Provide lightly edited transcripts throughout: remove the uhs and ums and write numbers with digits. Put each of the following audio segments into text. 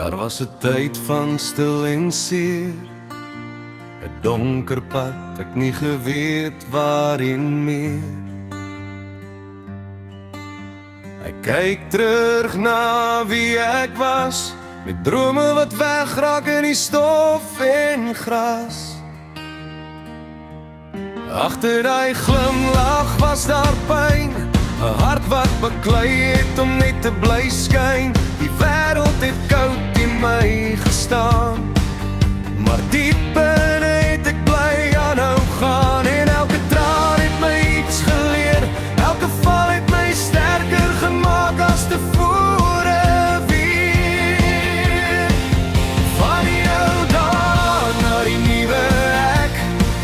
Daar was 'n tyd van stil en seer, 'n donker pad, ek nie geweet waarheen meer. Ek kyk terug na wie ek was, met drome wat wegraak in die stof en gras. Agter daai glimlag was daar pyn, 'n hart wat beklei het om net te bly skyn. Die wêreld het koud in my gestaan, maar diep binne het ek bly aanhou gaan. En elke traan het my iets geleer, elke val het my sterker gemaak as tevore weer. Van die ou dae na die nuwe ek,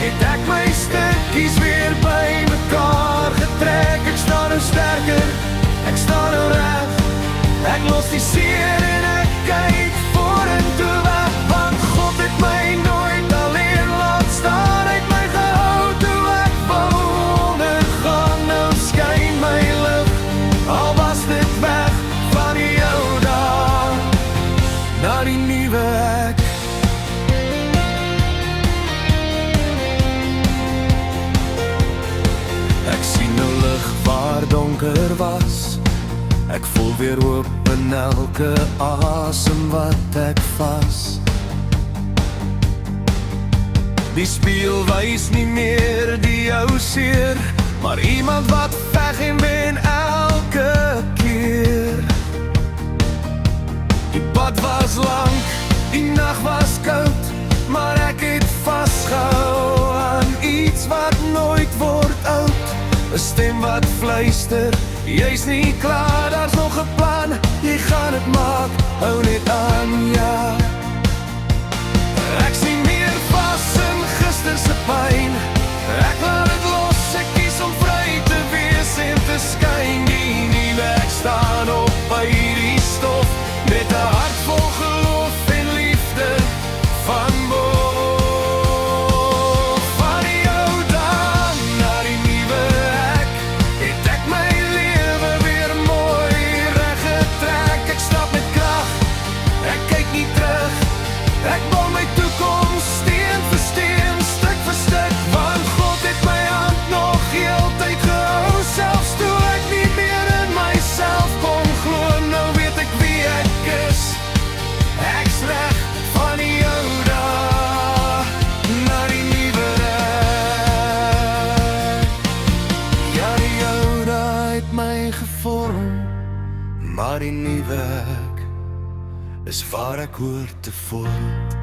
het ek my stukkies weer by mekaar getrek. Ek staan nou sterker, ek staan nou reg, ek los die seer en ek kyk vorentoe weg. Want God het my nooit alleen laat staan, hy het my gehou toe ek wou ondergaan. Nou skyn my lig, al was dit weg. Van die ou dae na die nuwe ek. Ek sien nou lig waar donker was, ek voel weer hoop in elke asem wat ek vas. Die spieël wys nie meer die ou seer, maar iemand wat veg en wen elke keer. Die pad was lank, die nag was koud, maar ek het vasgehou aan iets wat nooit word oud. 'n stem wat fluister, jy's nie klaar, daar's nog 'n plan, jy gaan het maak, hou net aan, ja. Ek sien meer vas in gister se pyn, ek laat het los, ek kies om vry te wees en te skyn. Die nuwe ek staan op by hierdie stof, met 'n hart vol geloof en liefde van bo. Ek bou my toekoms steen vir steen, stuk vir stuk, want God het my hand nog heeltyd gehou. Selfs toe ek nie meer in myself kon glo, nou weet ek wie ek is. Ek's reg van die ou dae na die nuwe ek. Ja, die ou dae het my gevorm, maar die nuwe ek is waar ek hoor te vorm.